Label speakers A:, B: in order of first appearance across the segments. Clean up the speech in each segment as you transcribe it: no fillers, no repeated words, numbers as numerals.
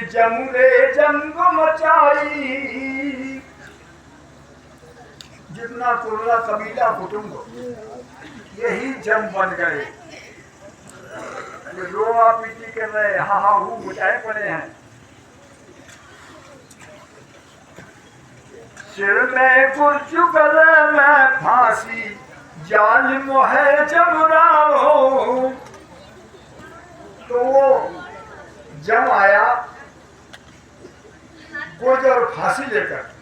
A: जमुरे जंग मचाई। जितना कुर्रा कबीला कुटुंब यही जम बन गए। ये रोआ पीटी कर रहे, हा हा हू बुझाए पड़े हैं। सिर में कुछ गले में फांसी, जालिम है जमुराओ। तो वो जम आया गुर्ज और फांसी लेकर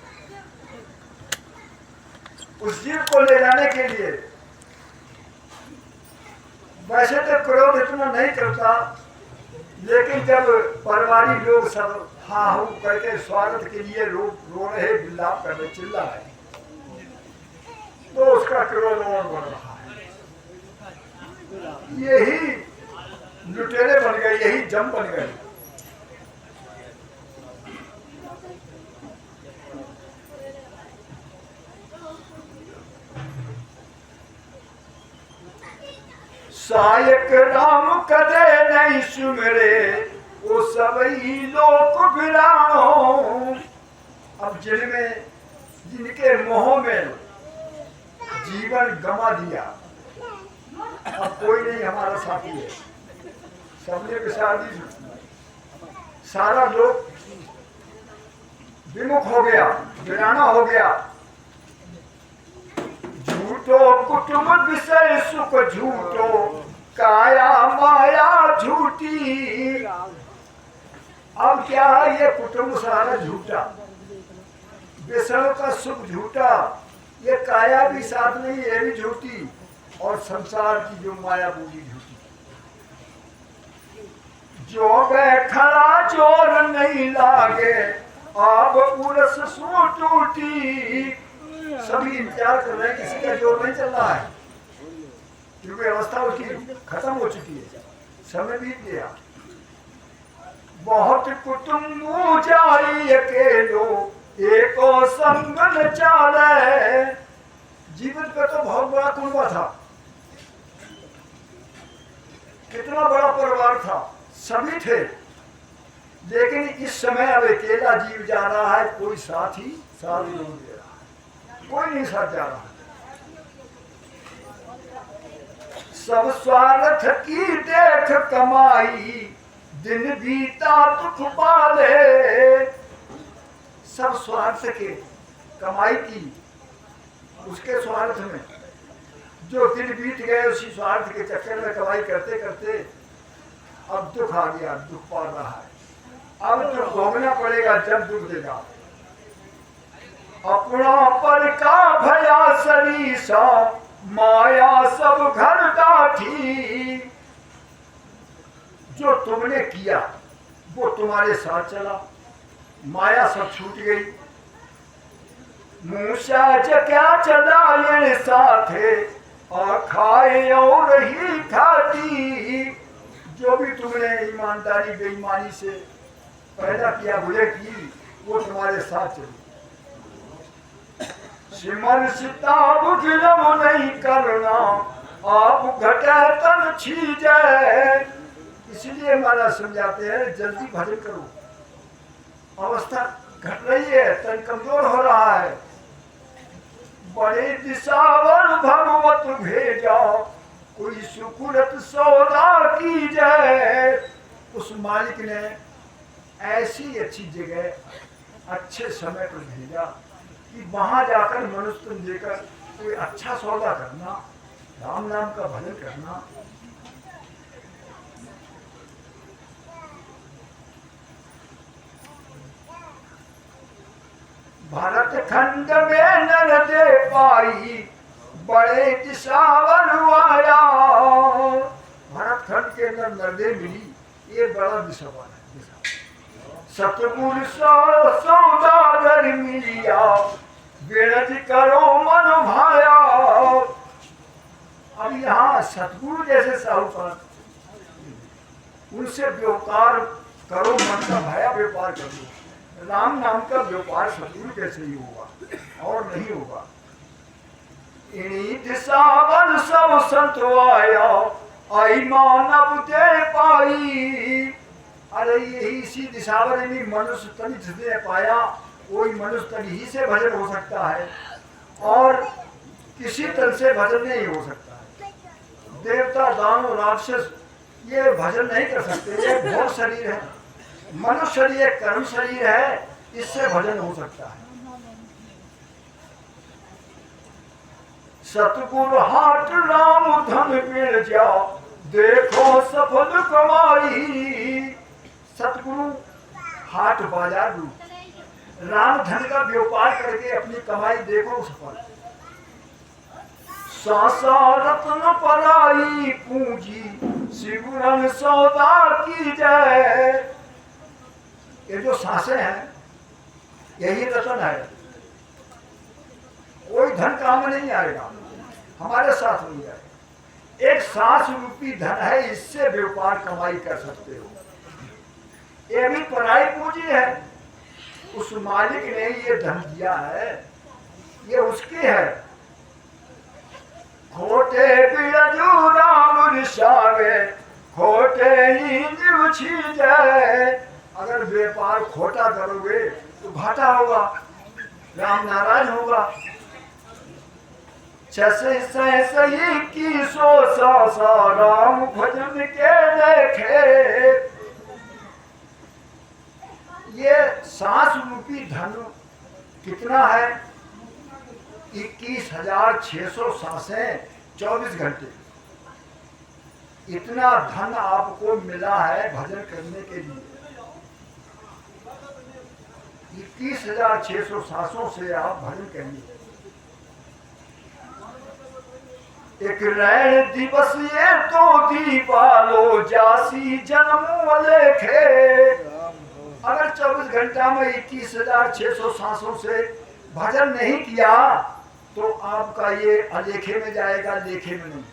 A: उस जीव को ले जाने के लिए। वैसे तो क्रोध इतना नहीं करता, लेकिन जब परिवारी लोग सब हाँ हूँ करके स्वागत के लिए रो रहे, बिल्लाप कर रहे, चिल्ला रहे, तो उसका क्रोध और बढ़ रहा है। यही लुटेरे बन गए, यही जम बन गए। सायक राम कदे नहीं सुमरे, वो सबई लोक बिरानो। अब जिनके मोह में जीवन गमा दिया, अब कोई नहीं हमारा साथी है, सबने विषादी, सारा लोग विमुख हो गया, वीराना हो गया। झूठो कुटुंब विषय सुख झूठो, काया माया झूठी। अब क्या है, ये कुटुंब सारा झूठा, विषयों का सुख झूठा, ये काया भी साथ नहीं, ये भी झूठी, और संसार की जो माया बूझी झूठी। जो खड़ा जोर नहीं लागे, अब उरस सो टूटी। सभी इंतजार कर रहे हैं, किसी का जोर नहीं चल रहा है, क्योंकि अवस्था उसकी खत्म हो चुकी है, समय बीत गया। बहुत कुटुंब जाई अकेलो, एको संग न चाले। जीवन का तो बहुत बड़ा कुनबा था, कितना बड़ा परिवार था, सभी थे, लेकिन इस समय अब अकेला जीव जा रहा है, कोई साथ नहीं दे रहा, कोई नहीं साथ जा रहा। सब स्वार्थ की देख कमाई, दिन बीता दुख पाले। सब स्वार्थ के कमाई की, उसके स्वार्थ में जो दिन बीत गए, उसी स्वार्थ के चक्कर में कमाई करते करते अब दुख आ गया, दुख पा रहा है। अब दुख भोगना पड़ेगा, जब दुख देगा। अपना पर का भया सरीसा, माया सब घर डाठी। जो तुमने किया वो तुम्हारे साथ चला, माया सब छूट गई। मूसा क्या चला ये साथे, और खाए और ही खाती। जो भी तुमने ईमानदारी बेईमानी से पैदा किया, बुरे की, वो तुम्हारे साथ चली। सिमर सिताब गिलम नहीं करना, आप घटे तन छीजे। इसलिए महाराज समझाते हैं, जल्दी भजन करो, अवस्था घट रही है, तन कमजोर हो रहा है। बड़े दिशावर भगवत भेजा, कोई सुकुरत सौदा की जाए। उस मालिक ने ऐसी अच्छी जगह, अच्छे समय पर भेजा कि वहां जाकर मनुष्य तुम देकर कोई अच्छा सौदा करना, राम नाम का भजन करना। भारत खंड में नर दे पाई, बड़े दिशावर आया। भारत खंड के अंदर नरदे मिली, ये बड़ा दिशावर है। सतगुर सौदागर मिलिया, विरज करो मन भाया। अब यहाँ सतगुरु जैसे साहूकार, उनसे व्यापार करो, मन का भया व्यापार करो। राम नाम का व्यापार सतगुरु कैसे ही होगा, और नहीं होगा। इन्हीं दिशावर सब संत आया, आई मानव दे पाई। अरे यही इसी दिशावर में मनुष्य तन जिसने पाया वही मनुष्य तन ही से भजन हो सकता है, और किसी तरह से भजन नहीं हो सकता है। देवता दानव राक्षस ये भजन नहीं कर सकते, ये भोग शरीर है। मनुष्य शरीर एक कर्म शरीर है, इससे भजन हो सकता है। सतगुरु हाट राम धन मिल जाओ, देखो सफल कमाई। सतगुरु हाट बाजार रूप राम धन का व्यापार करके अपनी कमाई देखो सफल। सासा रत्न पराई पूंजी, सिगुरन सौदा की जय। ये जो सांसें हैं यही रत्न है, कोई धन काम नहीं आएगा, हमारे साथ नहीं आएगा। एक सांस रूपी धन है, इससे व्यापार कमाई कर सकते हो। ये भी पराई पूंजी है, उस मालिक ने ये धन दिया है, ये उसकी है। खोटे बिरजू राम रिसावे, खोटे ही जीव छीजे। अगर व्यापार खोटा करोगे तो घाटा होगा, राम नाराज होगा। सही की सो राम भजन के देखे। ये सांस रूपी धन कितना है? 21,600 सांसें 24 घंटे। इतना धन आपको मिला है भजन करने के लिए। 21,600 सांसों से आप भजन करिए। एक रैन दिवस ये तो दीवालो जासी जन्म लेखे। अगर 24 घंटा में 21,600 सांसों से भजन नहीं किया तो आपका ये अलेखे में जाएगा, लेखे में नहीं।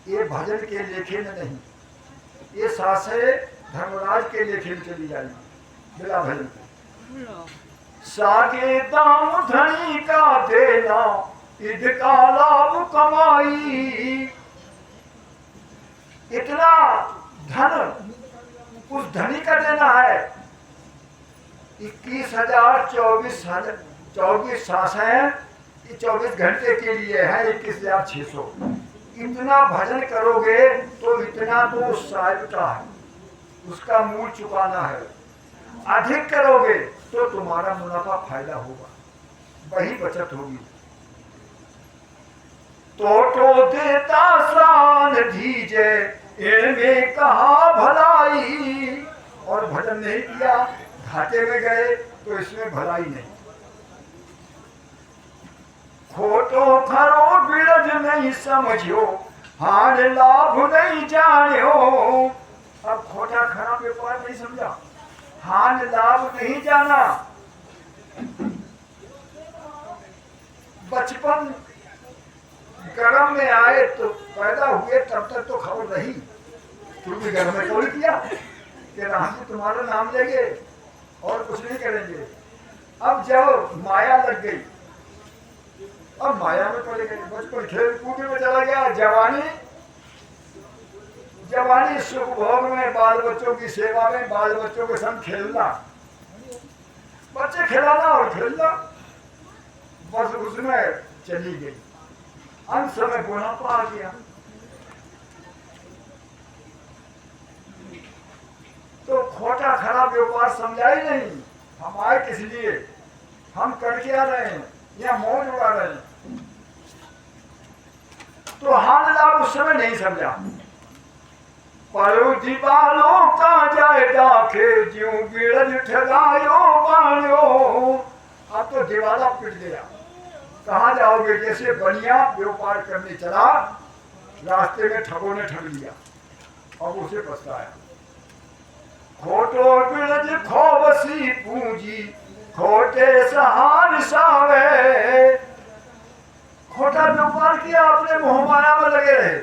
A: ये भजन के लेखे में नहीं, ये सांसें धर्मराज के लेखे में चली जाएगी बिना भजन के। सागे दाम धनी का देना, ईद का लाभ कमाई। इतना धन उस धनी का देना है। 21,024 सांसें 24 घंटे के लिए है। 21,600 इतना भजन करोगे तो इतना तो साहिब का है, उसका मूल चुकाना है। अधिक करोगे तो तुम्हारा मुनाफा फायदा होगा, वही बचत होगी। तो देता शान दीजे, इनमें कहा भलाई। और भजन नहीं किया, घाटे में गए तो इसमें भलाई नहीं। खोटो खरो बिरज नहीं समझो, हान लाभ नहीं जानियो। अब खोटा खरा व्यापार नहीं समझा, हान लाभ नहीं जाना। बचपन गर्म में आए तो पैदा हुए तब तक तो खबर रही, क्योंकि घर में कौन किया कि राम जी तुम्हारा नाम लेंगे और कुछ नहीं करेंगे। अब जब माया लग गई, अब माया में पड़ गए, बचपन खेल कूद में चला गया। जवानी सुख भोग में, बाल बच्चों की सेवा में, बाल बच्चों के संग खेलना, बच्चे खिलाना और खेलना, बस उसमें चली गई। अंत में बुढ़ापा आ गया तो खोटा खराब व्यापार समझा ही नहीं। हम आए किस लिए, हम करके आ रहे हैं या मौज उड़ा रहे हैं। तो हाल लाभ उस समय नहीं समझा। परो दीवालों का जाए डाके, ज्यों बिरज ठगायो बाणो। अब तो दीवाला पिट गया, कहाँ जाओगे? जैसे बनिया व्यापार करने चला, रास्ते में ठगों ने ठग लिया और उसे पछताया। खोटो बिरज खोबसी पूंजी, खोटे सहार सावे। खोटा व्यापार किया, अपने मोह माया में लगे रहे,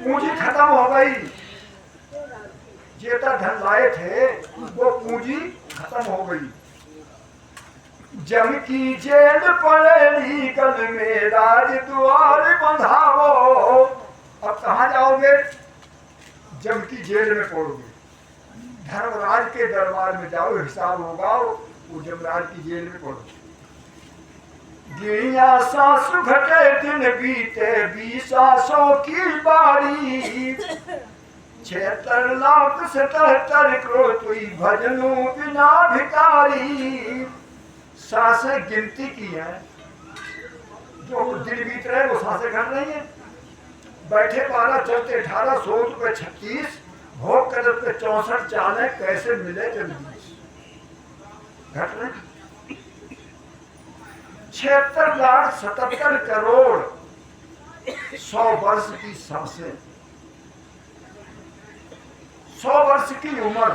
A: पूंजी खत्म हो गई। जेता धन लाए थे वो पूंजी खत्म हो गई। जम की जेल पड़ेगी गल में, राज द्वार बंधाओ। अब कहाँ जाओगे? जम की जेल में पड़ोगे। धर्मराज के दरबार में जाओ, हिसाब होगा, वो जमराज की जेल में पड़ो। गिरिया सासु घटे दिन बीते 20 की बारी, 76,77 करोड़ कोई भजनों बिना भिकारी। सांसें गिनती की है, जो दिन बीत रहे वो सांसें घट रही हैं। बैठे 12, चलते 18, सोच पे 36, भोग करत पे 64, चाले कैसे मिले जगदीश। घट रहे 76,77 करोड़ 100 वर्ष की सांसें, 100 वर्ष की उम्र,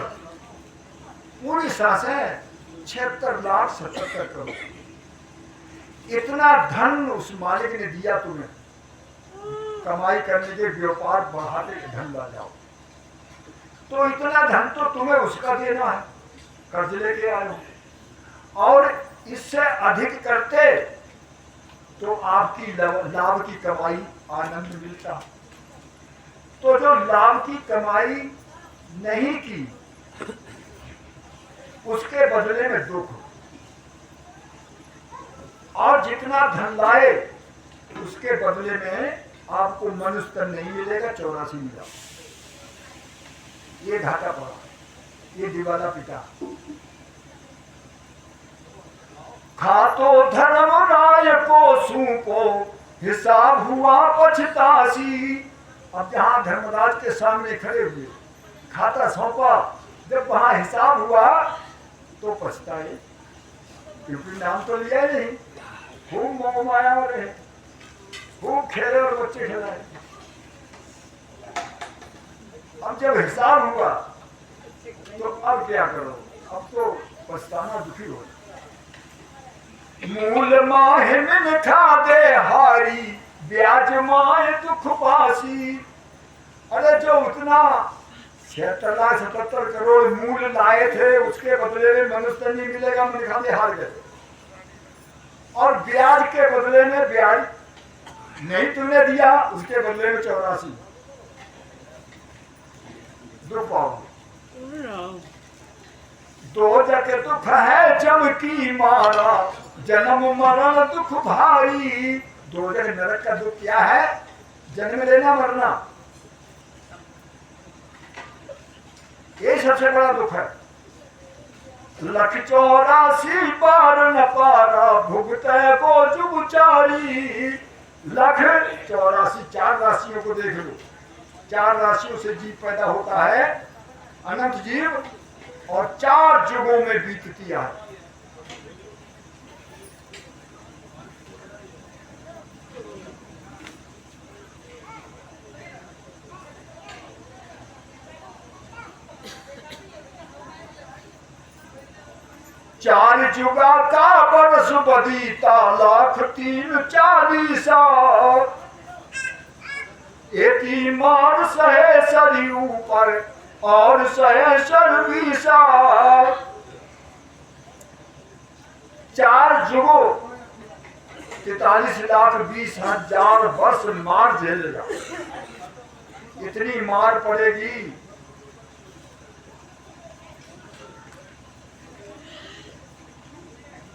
A: पूरी सांसें 76,77 करोड़। इतना धन उस मालिक ने दिया तुम्हें, कमाई करने के, व्यापार बढ़ाने के धन ला जाओ। तो इतना धन तो तुम्हें उसका देना है, कर्ज लेके आए हो। और इससे अधिक करते तो आपकी लाभ की कमाई आनंद मिलता। तो जो लाभ की कमाई नहीं की, उसके बदले में दुख, और जितना धन लाए उसके बदले में आपको मनुष्य तन नहीं मिलेगा, 84 मिला। ये घाटा पड़ा, ये दिवाला पिटा। खातो धर्म राय को सूपो, हिसाब हुआ पछतासी। अब जहां धर्मराज के सामने खड़े हुए, खाता सौंपा, जब वहां हिसाब हुआ तो पछताए, क्योंकि नाम तो लिया नहीं। खूब मोह माया हो रहे, खूब खेले और बच्चे खिलाए। अब जब हिसाब हुआ तो अब क्या करो, अब तो पछताना दुखी हो। मूल माहे में खा दे हारी, ब्याज माए दुख पासी। अरे जो उतना 76,77 करोड़ मूल लाए थे, उसके बदले में मनुष्य नहीं मिलेगा, मन खा दे हार गए। और ब्याज के बदले में ब्याज नहीं तुमने दिया, उसके बदले में 84 दुख पाओगे। दो जगह दुख है जम की मारा, जन्म मरण दुख भारी। दो जगह नरक का दुख क्या है? जन्म लेना मरना, ये सबसे बड़ा दुख है। 1,84 पार न पारा, भुगते को जुगचारी। 1,84 4 राशियों को देख लो, 4 राशियों से जीव पैदा होता है, अनंत जीव, और 4 युगों में बीतती है। चार जुगा का बरस बदीता, 1,03,40। एती मार सहे सरी ऊपर, और सहे सर्वीसा। 4 जुगों 43,20,000 वर्ष मार झेलेगा। इतनी मार पड़ेगी।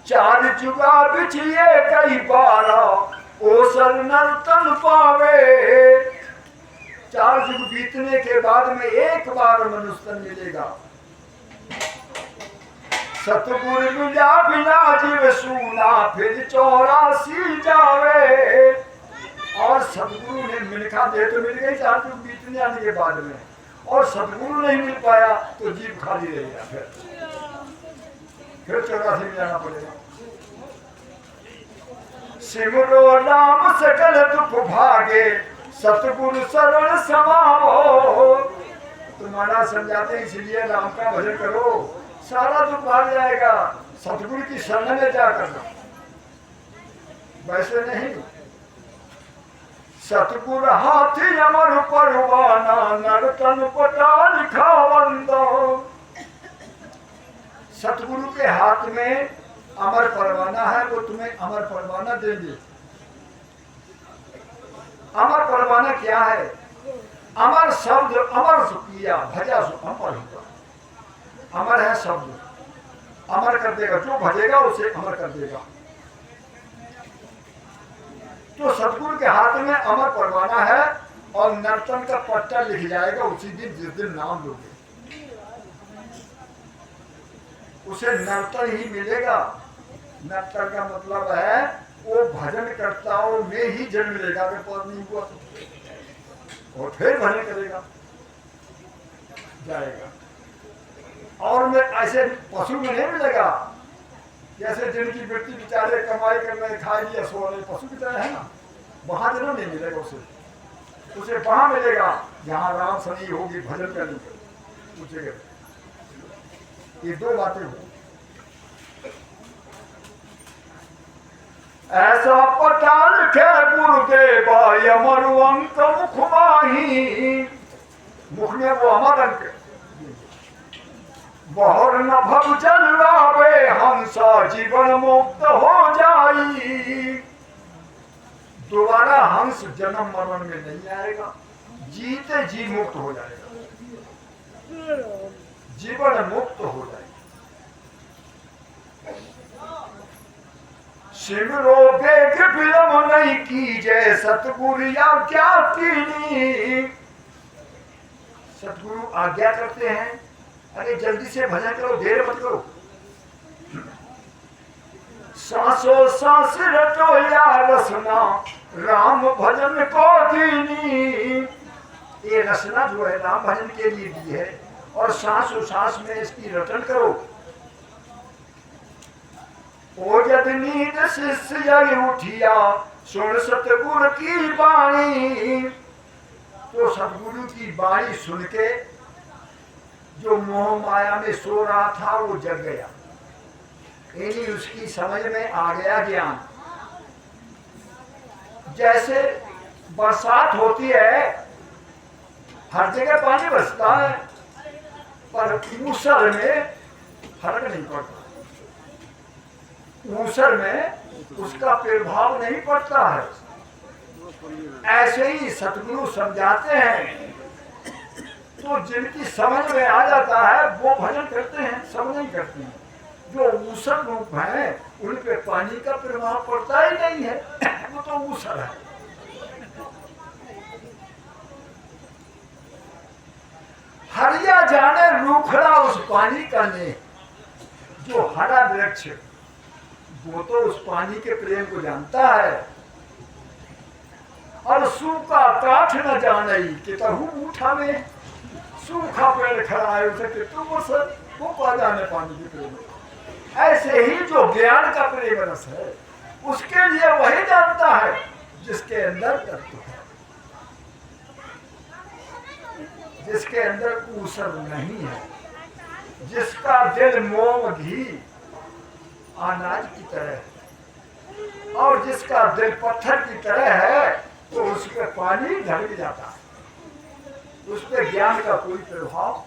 A: चार जुगा बिछिए कई बारा, ओसर नर्तन पावे। 4 युग बीतने के बाद में एक बार मनुष्य मिलेगा। सतगुरु मिला बिना जीव सूना, फिर 84 जावे। और सतगुरु ने मिलखा दे तो मिल गई 4 युग बीतने आने के बाद में, और सतगुरु नहीं मिल पाया तो जीव खाली रहेगा। फिर 84 में जाना पड़ेगा। सिमरो नाम सकल दुख भागे, सतगुरु शरण समाओ। तुम्हारा समझाते हैं, इसलिए राम का भजन करो, सारा दुख भाग जाएगा। सतगुरु की शरण में जा करना, वैसे नहीं। सतगुरु हाथी अमर परवाना, नरतन पटा लिखा वंदो। सतगुरु के हाथ में अमर परवाना है, वो तुम्हें अमर परवाना देंगे। अमर परवाना क्या है? अमर शब्द अमर किया, भजा सो अमर हुआ। अमर है शब्द, अमर कर देगा, जो भजेगा उसे अमर कर देगा। तो सतगुरु के हाथ में अमर परवाना है और नर्तन का पट्टा लिख जाएगा उसी दिन जिस दिन नाम लोगे, उसे नर्तन ही मिलेगा। नर्तन का मतलब है वो भजन करताओं में ही जन्म लेगा, अगर पद नहीं हुआ तो, और फिर भजन करेगा जाएगा। और मैं ऐसे पशु में नहीं मिलेगा, जैसे जिनकी वृत्ति बेचारे कमाई करने खाए लिया सो रहे पशु की तरह है ना, वहां जन्म नहीं मिलेगा उसे वहां मिलेगा जहां राम सनी होगी, भजन करनी पूछेगा। ये दो बातें हो। ऐसा पटाल के गुरुदेवा अमर अंक मुख माही, मुख में वो अमर अंक, बहर न भव जलवावे हंसा जीवन मुक्त हो जाई। दोबारा हंस जन्म मरण में नहीं आएगा, जीते जी मुक्त हो जाएगा, जीवन मुक्त हो जाएगा। सिमरो देख फिल्म नहीं की जय सतगुरु आज्ञा कीनी। सतगुरु आज्ञा करते हैं, अरे जल्दी से भजन करो, देर मत करो। सांसों सांस रटो या रसना राम भजन को दीनी। ये रसना जो है राम भजन के लिए दी है, और सांसों सांस में इसकी रटन करो। ओ जद नींद शिष्य जग उठिया सुन सतगुरु की वाणी। तो सतगुरु की वाणी सुन के जो मोह माया में सो रहा था वो जग गया, यानी उसकी समझ में आ गया ज्ञान। जैसे बरसात होती है, हर जगह पानी बरसता है, पर मूसर में फर्क नहीं पड़ता, मूसर में उसका प्रभाव नहीं पड़ता है। ऐसे ही सतगुरु समझाते हैं, तो जिनकी समझ में आ जाता है वो भजन करते हैं, सब नहीं करते हैं। जो ऊसर रूप है उन पे पानी का प्रभाव पड़ता ही नहीं है, वो तो ऊसर है। हरिया जाने रूखड़ा उस पानी का ने, जो हरा वृक्ष वो तो उस पानी के प्रेम को जानता है। और सूखा काठ न जाने कि तहु उठा में, सूखा पेड़ खड़ा है उसे कि तुम वो पा जाने पानी के प्रेम। ऐसे ही जो ज्ञान का प्रेम रस है उसके लिए वही जानता है जिसके अंदर तत्व है, जिसके अंदर ऊसर नहीं है, जिसका दिल मोम घी अनाज की तरह है, और जिसका दिल पत्थर की तरह है, तो उस पर पानी ढल जाता है, उस पर ज्ञान का कोई प्रभाव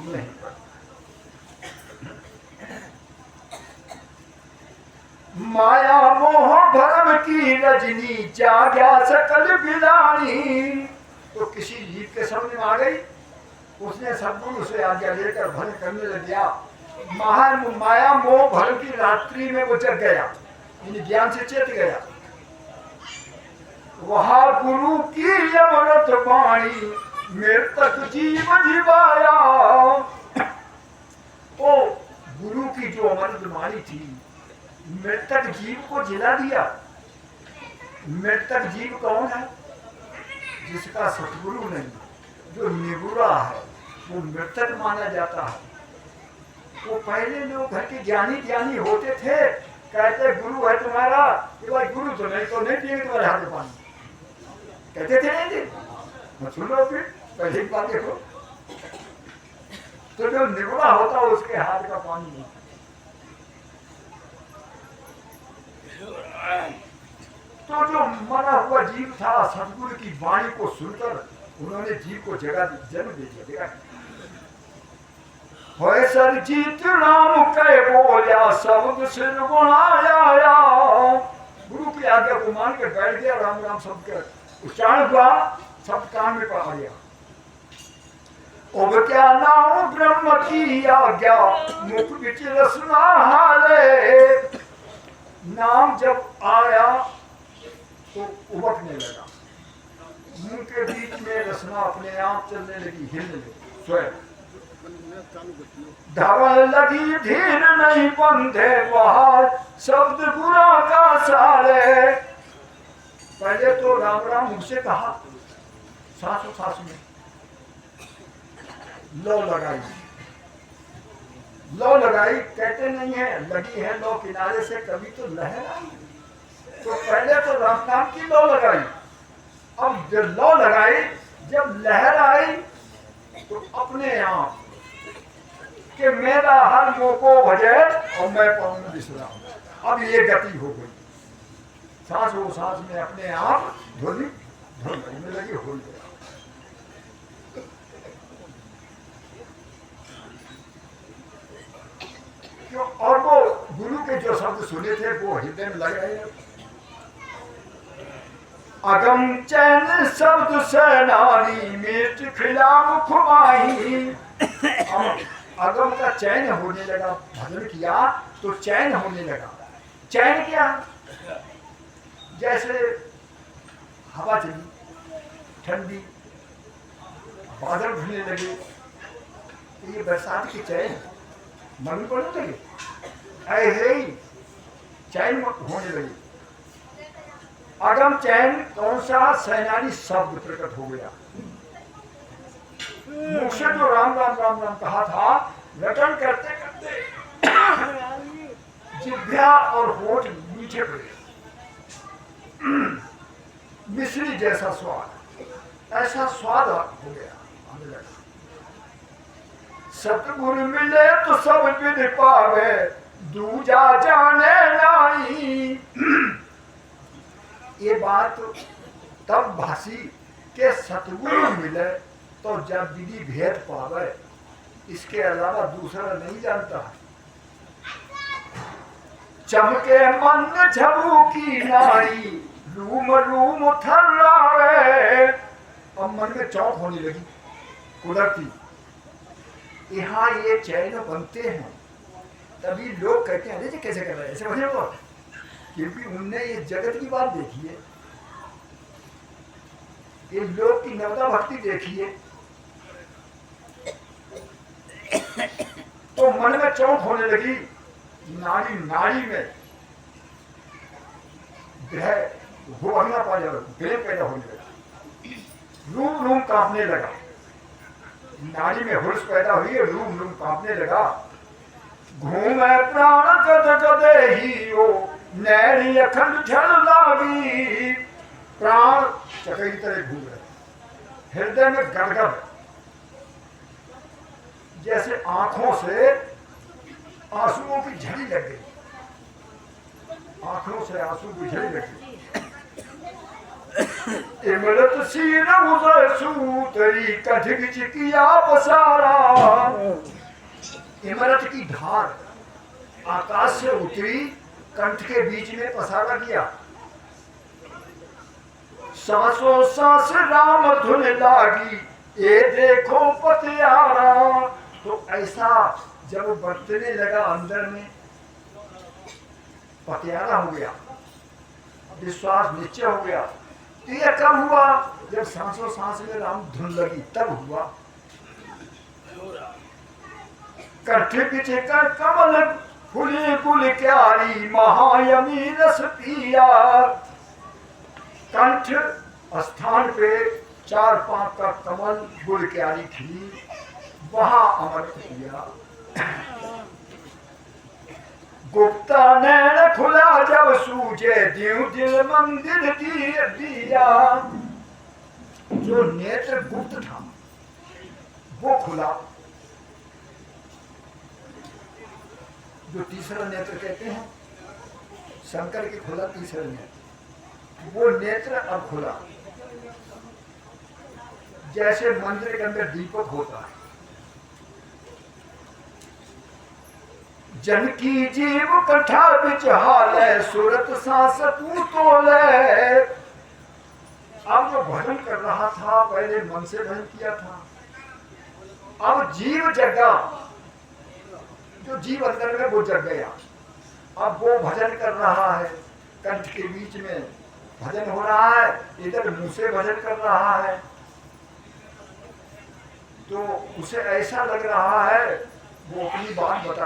A: नहीं पड़ता। माया मोह भरम की रजनी जाग्या सकल बिलानी। तो किसी जीव के समझ में आ गई, उसने सद्गुरु से आज्ञा लेकर भजन करने लग गया। माया मोह भरम की रात्रि में वो जग गया, ज्ञान से चेत गया। वहां गुरु की अमृत वाणी मृतक जीव जीवाया। ओ गुरु की जो अमृत वाणी थी मृतक जीव को जिला दिया। मृतक जीव कौन है? जिसका सतगुरु नहीं, जो निगुरा है वो मृतक माना जाता है। वो पहले लोग घर के ज्ञानी ज्ञानी होते थे, कहते गुरु है तुम्हारा, कि भाई गुरु तो नहीं पिएंगे तुम्हारे हाथ में पानी, कहते थे नहीं थे। सुन लो फिर पहले एक बात देखो, तो जो निगुरा होता है उसके हाथ का पानी नहीं। तो जो मरा हुआ जीव था सतगुरु की वाणी को सुनकर उन्होंने जीव को जन्म दे दिया। होए सर जीत राम कह बोलिया शब्द सिर गुणाया। गुरु की आज्ञा को मान के बैठ गया, राम राम शब्द के उच्चारण हुआ, शब्द कान में पड़ गया। अब क्या नाम ब्रह्म की आज्ञा मुख बिच रसना हाले। नाम जब आया तो उबकने लगा, मुंह के बीच में रसना अपने आप चलने लगी, हिलने लगी स्वयं। धवल लगी धीर नहीं बंधे बाहर शब्द बुरा का सारे। पहले तो राम राम मुख से कहा, सांसों सांस में लो लगाई, लो लगाई कहते नहीं है, लगी है लो किनारे से, कभी तो लहर आई। तो पहले तो राम नाम की लो लगाई, अब जब लो लगाई, जब लहर आई तो अपने आप कि मेरा हर मोको भजे और मैं पाऊं विश्राम। अब ये गति हो गई, सांस वो सांस में अपने आप धुन में लगी हो गया। और वो गुरु के जो शब्द सुने थे वो हृदय में लगे। अगम चैन शब्द सेनानी मीट खिला मुख माही। अगम का चैन होने लगा, भजन किया तो चैन होने लगा। चैन क्या? जैसे हवा चली ठंडी, बादल घूमने लगे, तो ये बरसात की चैन मन में पड़ने लगे, ऐसे ही चैन होने लगी। अगम चैन कौन सा? सेनानी शब्द प्रकट हो गया। मुख से जो राम राम राम राम कहा था, रटन करते करते जिह्वा और होठ मीठे पड़े, मिश्री जैसा स्वाद, ऐसा स्वाद हो गया, आने लगा। सतगुरु मिले तो सब विधि पावे, दूजा जाने नहीं। ये बात तब भाषी के सतगुरु मिले तो जब विधि भेद पावे, इसके अलावा दूसरा नहीं जानता। चमके मन झबू की नारी, रूम रूम थर्रावे। अब मन में चौंक होने लगी कुदरती, यहाँ ये चैन बनते हैं, तभी लोग कहते हैं अरे कैसे कर रहे हैं ऐसे बने वो, क्योंकि उनने ये जगत की बात देखी है, ये लोग की नवता भक्ति देखी है, तो मन में चौंक होने लगी। नारी नारी में वो अगला पा जाए, प्रेम पैदा होने लगा, रूम रूम कांपने लगा। नारी में हुर्स पैदा हुई, रूम रूम कांपने लगा। घूमे प्राण गद गदे ही ओ, नैनी अखंड झल लागी। प्राण चक्र की तरह घूम रहे, हृदय में गदगद, जैसे आंखों से आंसुओं की झड़ी लग गई, आंखों से आंसू की झड़ी लग गई। इमरत सीर उदय सूतरी कठिक चिकिया पसारा। इमरत की धार आकाश से उतरी, कंठ के बीच में पसारा किया। सांसों सांस राम धुन लागी, ये देखो पतियारा। तो ऐसा जब बरतने लगा अंदर में, पतियारा हो गया, विश्वास निश्चय हो गया। तो यह कब हुआ? जब सांसों सांस में राम धुन लगी, तब हुआ। कंठ पीछे कर कमल फुली गुल क्यारी, महायमी रस पिया। कंठ स्थान पे 4-5 का कमल गुल क्यारी खिली, वहां अमृत पिया। गुप्ता नैन खुला जब सूझे, दियो दिल मंदिर दिया। जो नेत्र गुप्त था वो खुला, जो तीसरा नेत्र कहते हैं, शंकर की खुला तीसरा नेत्र, वो नेत्र अब खुला। जैसे मंदिर के अंदर दीपक होता है, जन की जीव कथा बिच हाले, सूरत सांस तू तोले। अब जो भजन कर रहा था, पहले मन से भजन किया था, अब जीव जगा, जो जीव अंदर में वो जग गया। अब वो भजन कर रहा है, कंठ के बीच में भजन हो रहा है, इधर मुंह से भजन कर रहा है। तो उसे ऐसा लग रहा है, वो अपनी बात बताता